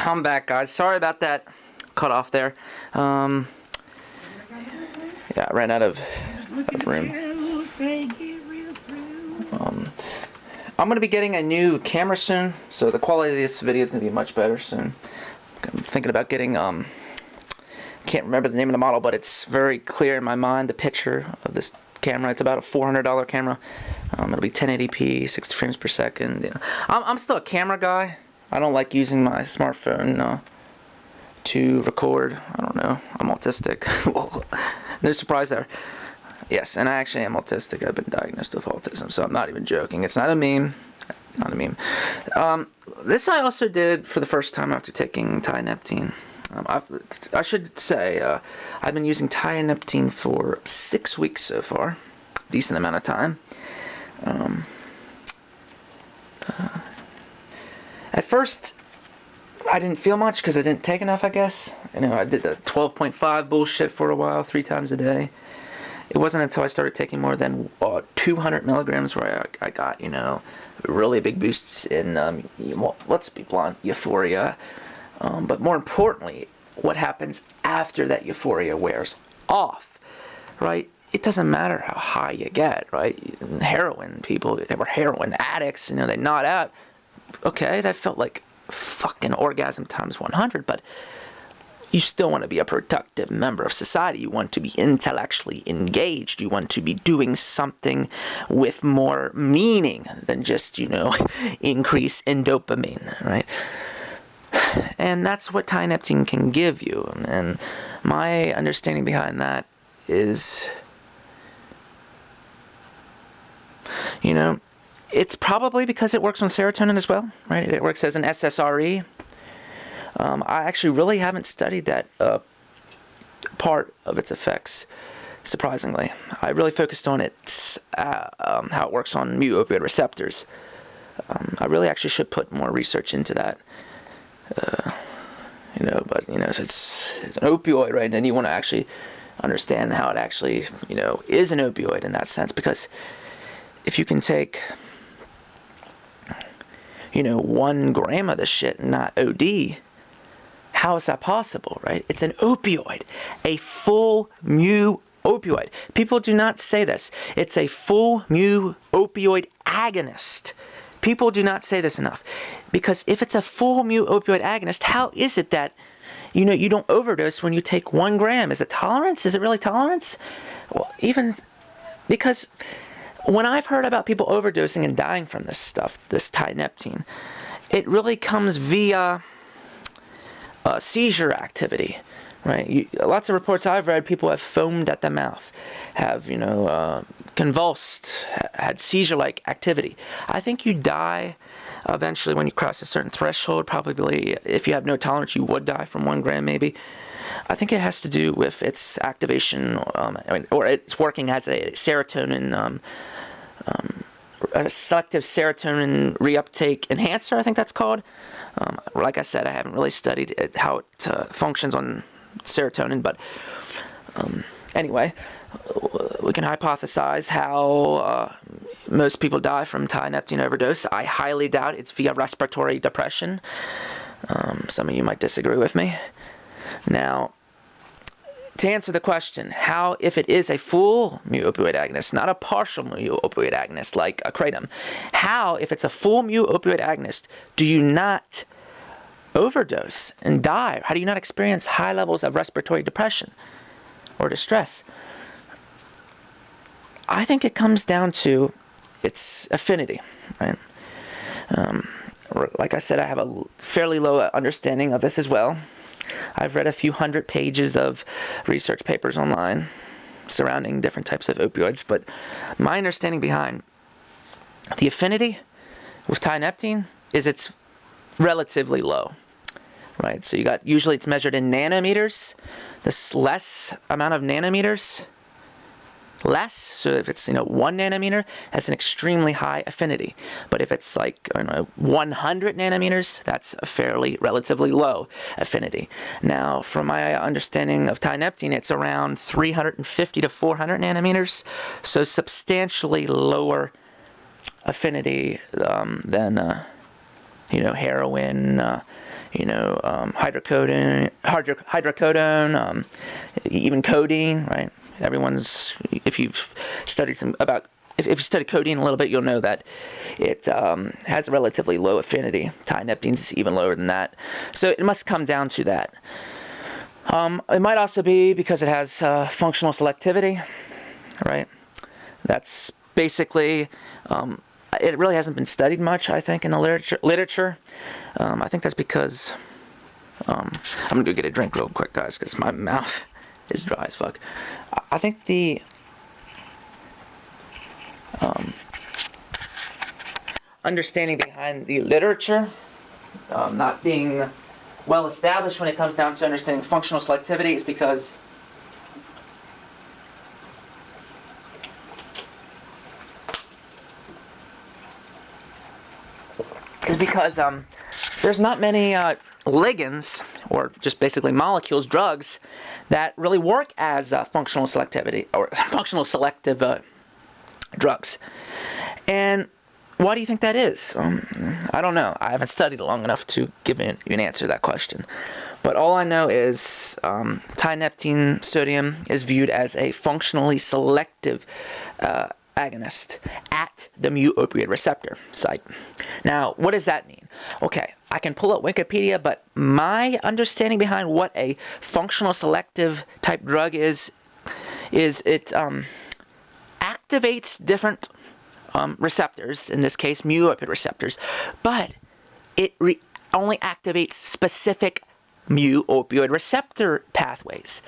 I'm back, guys. Sorry about that cut off there. Yeah, I ran out of room. I'm going to be getting a new camera soon, so the quality of this video is going to be much better soon. I'm thinking about getting, can't remember the name of the model, but it's very clear in my mind, the picture of this camera. It's about a $400 camera. It'll be 1080p, 60 frames per second. You know. I'm still a camera guy. I don't like using my smartphone to record. I don't know. I'm autistic. Well, no surprise there. Yes, and I actually am autistic. I've been diagnosed with autism, so I'm not even joking. It's not a meme. Not a meme. This I also did for the first time after taking Tianeptine. I should say I've been using Tianeptine for 6 weeks so far. Decent amount of time. At first, I didn't feel much because I didn't take enough, I guess. You know, I did the 12.5 bullshit for a while, 3 times a day. It wasn't until I started taking more than 200 milligrams where I got, you know, really big boosts in, well, let's be blunt, euphoria. But more importantly, what happens after that euphoria wears off, right? It doesn't matter how high you get, right? Heroin people, they were heroin addicts, you know, they nod out. Okay, that felt like fucking orgasm times 100, but you still want to be a productive member of society. You want to be intellectually engaged. You want to be doing something with more meaning than just, you know, increase in dopamine, right? And that's what Tianeptine can give you. And my understanding behind that is, you know, it's probably because it works on serotonin as well, right? It works as an SSRE. I actually really haven't studied that part of its effects, surprisingly. I really focused on its how it works on mu-opioid receptors. I really actually should put more research into that. You know, but, you know, it's an opioid, right? And then you want to actually understand how it actually, you know, is an opioid in that sense. Because if you can take, you know, 1 gram of this shit and not OD, how is that possible, right? It's an opioid, a full mu opioid. People do not say this. It's a full mu opioid agonist. People do not say this enough. Because if it's a full mu opioid agonist, how is it that, you know, you don't overdose when you take 1 gram? Is it tolerance? Is it really tolerance? Well, even because when I've heard about people overdosing and dying from this stuff, this Tianeptine, it really comes via seizure activity, right? Lots of reports I've read, people have foamed at the mouth, have, you know, convulsed, had seizure-like activity. I think you die eventually when you cross a certain threshold. Probably, if you have no tolerance, you would die from 1 gram, maybe. I think it has to do with its activation, or it's working as a serotonin, a selective serotonin reuptake enhancer, I think that's called. Like I said, I haven't really studied how it functions on serotonin, but anyway, we can hypothesize how most people die from Tianeptine overdose. I highly doubt it's via respiratory depression. Some of you might disagree with me. Now, to answer the question, how, if it is a full mu-opioid agonist, not a partial mu-opioid agonist like a kratom, how, if it's a full mu-opioid agonist, do you not overdose and die? How do you not experience high levels of respiratory depression or distress? I think it comes down to its affinity, right? Like I said, I have a fairly low understanding of this as well. I've read a few hundred pages of research papers online surrounding different types of opioids, but my understanding behind the affinity with Tianeptine is it's relatively low, right? So you got, usually it's measured in nanometers. This less amount of nanometers, less. So if it's, you know, 1 nanometer, that's an extremely high affinity. But if it's like, I don't know, 100 nanometers, that's a fairly relatively low affinity. Now, from my understanding of Tianeptine, it's around 350 to 400 nanometers, so substantially lower affinity than, you know, heroin, hydrocodone, even codeine, right? If you've studied if you study codeine a little bit, you'll know that it has a relatively low affinity. Tianeptine is even lower than that. So it must come down to that. It might also be because it has functional selectivity, right? That's basically, it really hasn't been studied much, I think, in the literature. I think that's because, I'm going to go get a drink real quick, guys, because my mouth is dry as fuck. I think the understanding behind the literature not being well established when it comes down to understanding functional selectivity is because there's not many ligands, or just basically molecules, drugs, that really work as functional selectivity or functional selective drugs. And why do you think that is? I don't know. I haven't studied it long enough to give you an answer to that question. But all I know is tianeptine sodium is viewed as a functionally selective agonist at the mu-opioid receptor site. Now, what does that mean? Okay, I can pull up Wikipedia, but my understanding behind what a functional selective type drug is it activates different receptors, in this case mu-opioid receptors, but it only activates specific mu-opioid receptor pathways.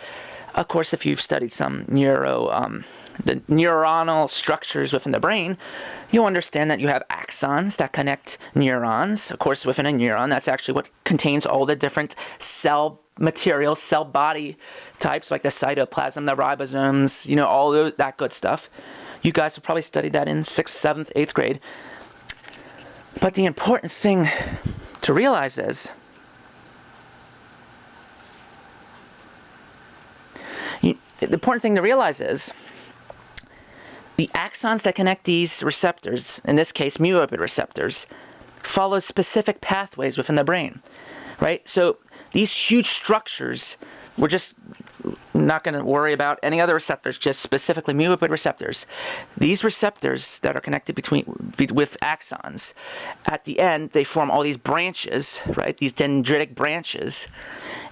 Of course, if you've studied some the neuronal structures within the brain, you'll understand that you have axons that connect neurons. Of course, within a neuron, that's actually what contains all the different cell materials, cell body types, like the cytoplasm, the ribosomes, all that good stuff. You guys have probably studied that in 6th, 7th, 8th grade. But the important thing to realize is the axons that connect these receptors, in this case mu-opioid receptors, follow specific pathways within the brain, right? So these huge structures, we're just not going to worry about any other receptors, just specifically mu-opioid receptors. These receptors that are connected with axons, at the end, they form all these branches, right? These dendritic branches.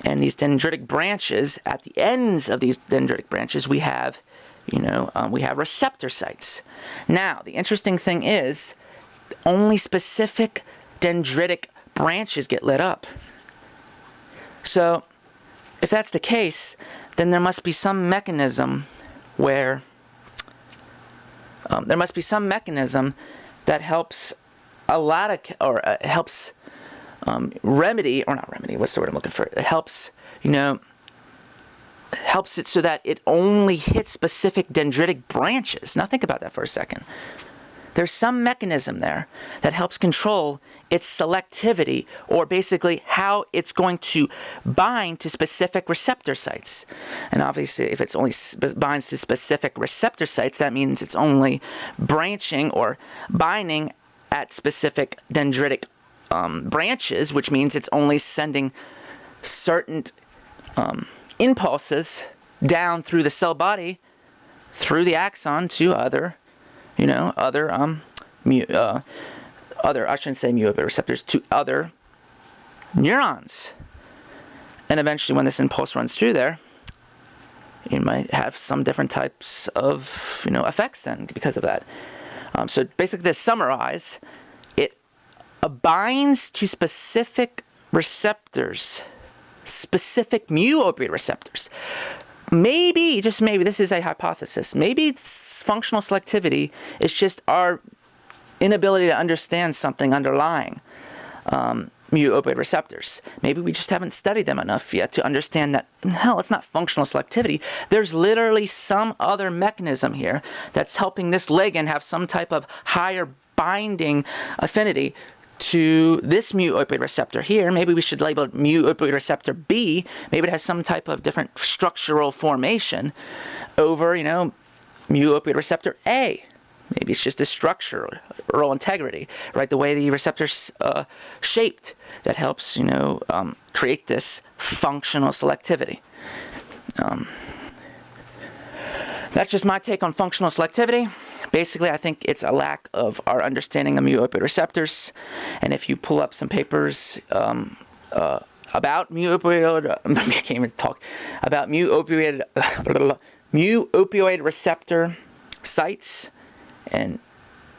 And these dendritic branches, at the ends of these dendritic branches, we have receptor sites. Now, the interesting thing is, only specific dendritic branches get lit up. So, if that's the case, then there must be some mechanism that helps helps it so that it only hits specific dendritic branches. Now think about that for a second. There's some mechanism there that helps control its selectivity, or basically how it's going to bind to specific receptor sites. And obviously, if it's only binds to specific receptor sites, that means it's only branching or binding at specific dendritic branches, which means it's only sending certain impulses down through the cell body, through the axon, to other I shouldn't say mu-opioid receptors, to other neurons. And eventually, when this impulse runs through there, you might have some different types of effects then because of that. So basically, to summarize, it binds to specific receptors, specific mu-opioid receptors. Maybe, just maybe, this is a hypothesis. Maybe functional selectivity is just our inability to understand something underlying mu-opioid receptors. Maybe we just haven't studied them enough yet to understand that, hell, it's not functional selectivity. There's literally some other mechanism here that's helping this ligand have some type of higher binding affinity to this mu-opioid receptor here. Maybe we should label it mu-opioid receptor B. Maybe it has some type of different structural formation over, mu-opioid receptor A. Maybe it's just the structure, oral integrity, right? The way the receptor's shaped that helps, create this functional selectivity. That's just my take on functional selectivity. Basically, I think it's a lack of our understanding of mu-opioid receptors. And if you pull up some papers about mu-opioid, I can't even talk, about mu-opioid receptor sites, and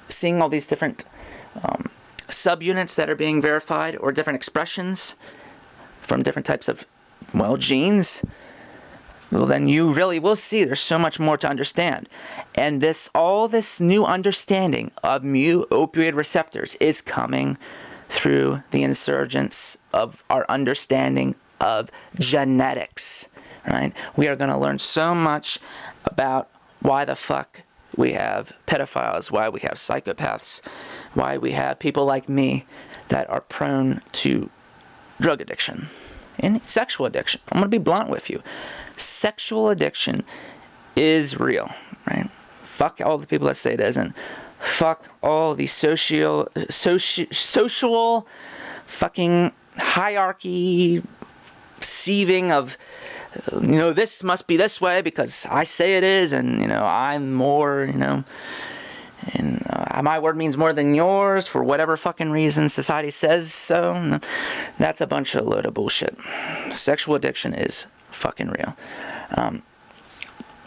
seeing all these different subunits that are being verified, or different expressions from different types of, genes, well, then you really will see there's so much more to understand. And all this new understanding of mu-opioid receptors is coming through the insurgence of our understanding of genetics, right? We are going to learn so much about why the fuck we have pedophiles, why we have psychopaths, why we have people like me that are prone to drug addiction and sexual addiction. I'm going to be blunt with you. Sexual addiction is real, right? Fuck all the people that say it isn't. Fuck all the social fucking hierarchy sieving of, this must be this way because I say it is, and, I'm more, and my word means more than yours for whatever fucking reason society says so. That's a bunch of load of bullshit. Sexual addiction is fucking real. I'm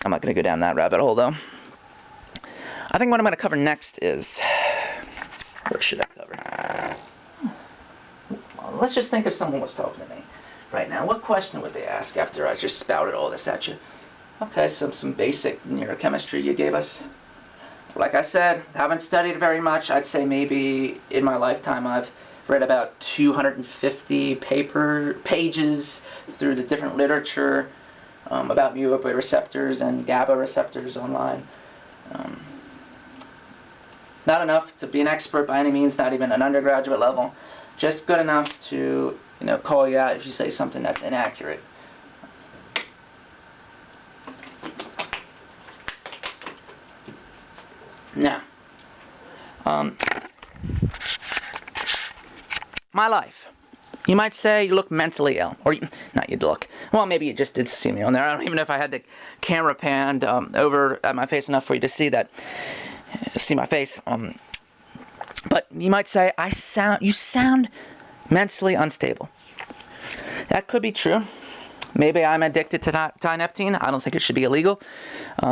not going to go down that rabbit hole, though. I think what I'm going to cover next is... What should I cover? Well, let's just think if someone was talking to me right now. What question would they ask after I just spouted all this at you? Okay, so some basic neurochemistry you gave us. Like I said, haven't studied very much. I'd say maybe in my lifetime I've read about 250 pages through the different literature about mu-opioid receptors and GABA receptors online. Not enough to be an expert by any means, not even an undergraduate level. Just good enough to, call you out if you say something that's inaccurate. Now, my life. You might say you look mentally ill, or not you'd look. Well, maybe you just did see me on there. I don't even know if I had the camera panned over at my face enough for you to see my face. But you might say you sound mentally unstable. That could be true. Maybe I'm addicted to Tianeptine. I don't think it should be illegal.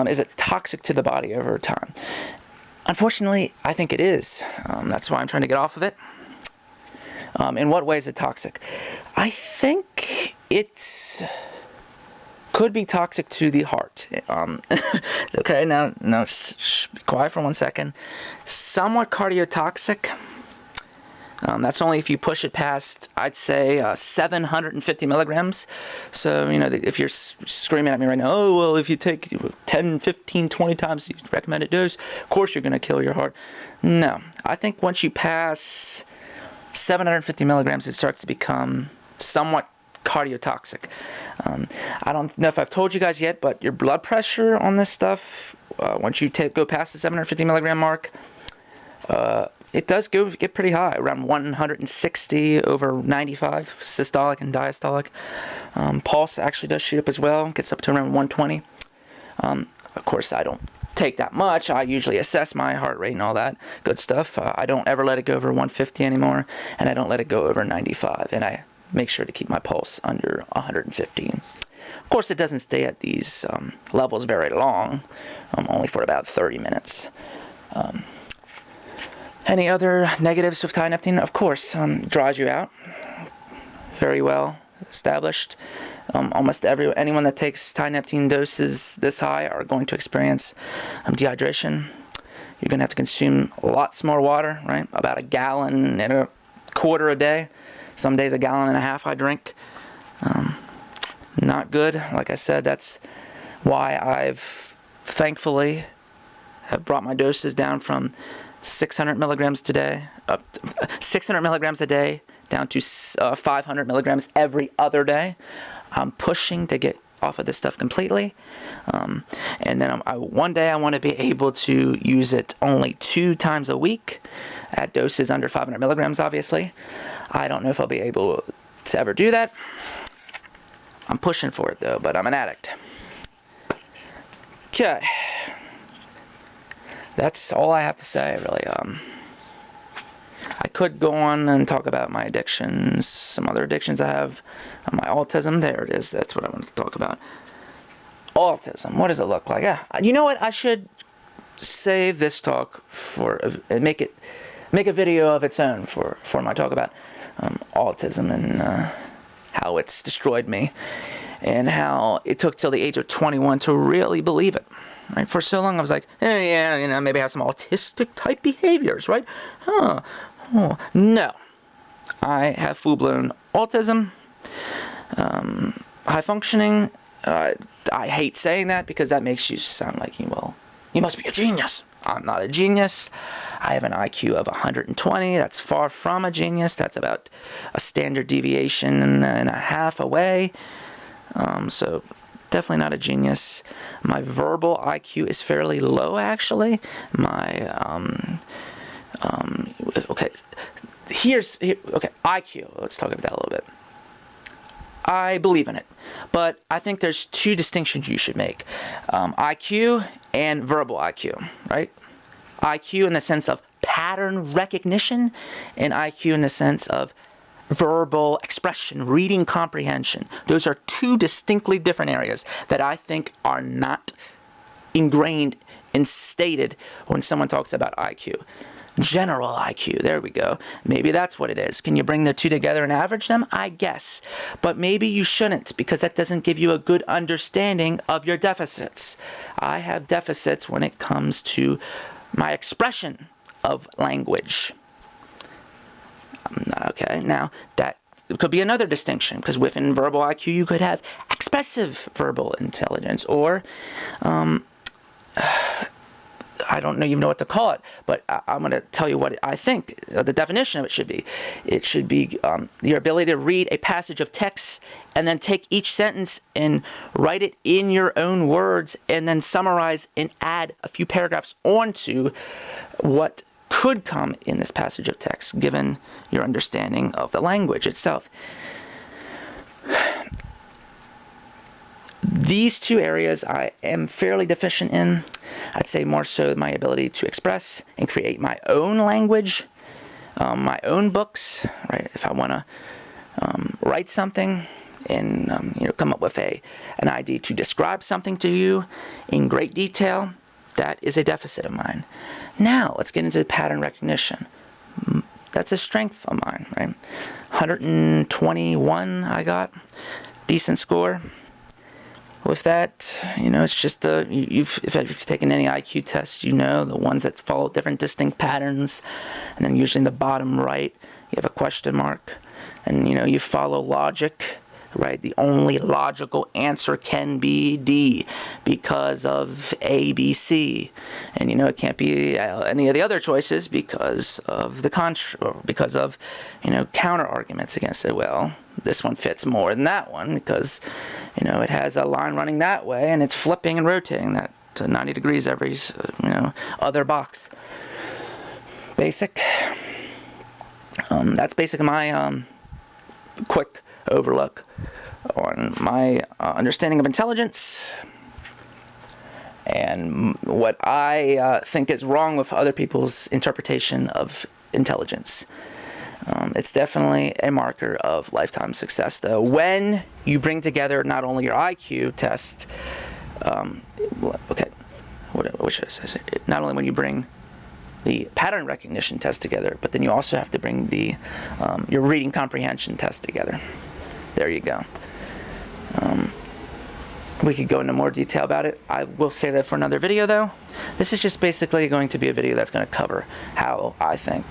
Is it toxic to the body over time? Unfortunately, I think it is. That's why I'm trying to get off of it. In what way is it toxic? I think it could be toxic to the heart. Okay, now, be quiet for 1 second. Somewhat cardiotoxic. That's only if you push it past, I'd say, 750 milligrams. So, if you're screaming at me right now, oh, well, if you take 10, 15, 20 times the recommended dose, of course you're going to kill your heart. No. I think once you pass 750 milligrams, it starts to become somewhat cardiotoxic. I don't know if I've told you guys yet, but your blood pressure on this stuff, once you go past the 750 milligram mark, it does get pretty high, around 160 over 95, systolic and diastolic. Pulse actually does shoot up as well, gets up to around 120. Of course, I don't take that much. I usually assess my heart rate and all that good stuff. I don't ever let it go over 150 anymore, and I don't let it go over 95, and I make sure to keep my pulse under 115. Of course, it doesn't stay at these levels very long, only for about 30 minutes. Any other negatives of Tianeptine? Of course, draws you out. Very well established. Almost anyone that takes Tianeptine doses this high are going to experience dehydration. You're going to have to consume lots more water, right? About 1.25 gallons a day. Some days 1.5 gallons I drink. Not good. Like I said, that's why I've thankfully have brought my doses down from 600 milligrams a day down to 500 milligrams every other day. I'm pushing to get off of this stuff completely. And then one day I want to be able to use it only 2 times a week at doses under 500 milligrams, obviously. I don't know if I'll be able to ever do that. I'm pushing for it though, but I'm an addict. Okay. That's all I have to say, really. I could go on and talk about my addictions, some other addictions I have. My autism, there it is. That's what I wanted to talk about. Autism, what does it look like? Yeah, you know what? I should save this talk and make a video of its own for my talk about autism and how it's destroyed me, and how it took till the age of 21 to really believe it. Right? For so long I was like, yeah, maybe I have some autistic type behaviors, right? Oh, no. I have full-blown autism, high functioning. I hate saying that because that makes you sound like you must be a genius. I'm not a genius. I have an IQ of 120. That's far from a genius. That's about a standard deviation and a half away. So definitely not a genius. My verbal IQ is fairly low, actually. Okay, IQ. Let's talk about that a little bit. I believe in it, but I think there's 2 distinctions you should make. IQ and verbal IQ, right? IQ in the sense of pattern recognition, and IQ in the sense of verbal expression, reading comprehension. Those are 2 distinctly different areas that I think are not ingrained and stated when someone talks about IQ. General IQ, there we go. Maybe that's what it is. Can you bring the 2 together and average them? I guess. But maybe you shouldn't, because that doesn't give you a good understanding of your deficits. I have deficits when it comes to my expression of language. Okay, now that could be another distinction, because within verbal IQ you could have expressive verbal intelligence, or I don't even know what to call it, but I'm going to tell you what I think the definition of it should be. It should be your ability to read a passage of text and then take each sentence and write it in your own words, and then summarize and add a few paragraphs onto what could come in this passage of text, given your understanding of the language itself. These 2 areas I am fairly deficient in. I'd say more so my ability to express and create my own language, my own books, right? If I want to write something and come up with an idea to describe something to you in great detail, that is a deficit of mine. Now, let's get into the pattern recognition. That's a strength of mine, right? 121 I got. Decent score. With that, it's just if you've taken any IQ tests, the ones that follow different distinct patterns, and then usually in the bottom right, you have a question mark, and you follow logic, right? The only logical answer can be D because of A, B, C, and it can't be any of the other choices because of counter arguments against it. Well, this one fits more than that one because it has a line running that way, and it's flipping and rotating that to 90 degrees every other box. Basic. That's basically my quick overlook on my understanding of intelligence and what I think is wrong with other people's interpretation of intelligence. It's definitely a marker of lifetime success, though, when you bring together not only your IQ test, what should I say? Not only when you bring the pattern recognition test together, but then you also have to bring the your reading comprehension test together. There you go. We could go into more detail about it. I will say that for another video, though. This is just basically going to be a video that's going to cover how I think.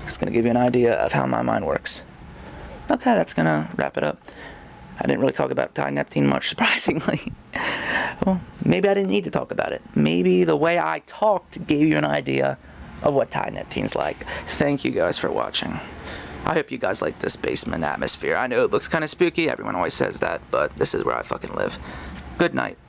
It's going to give you an idea of how my mind works. Okay, that's going to wrap it up. I didn't really talk about Tianeptine much, surprisingly. Well, maybe I didn't need to talk about it. Maybe the way I talked gave you an idea of what Tianeptine's like. Thank you guys for watching. I hope you guys like this basement atmosphere. I know it looks kind of spooky. Everyone always says that, but this is where I fucking live. Good night.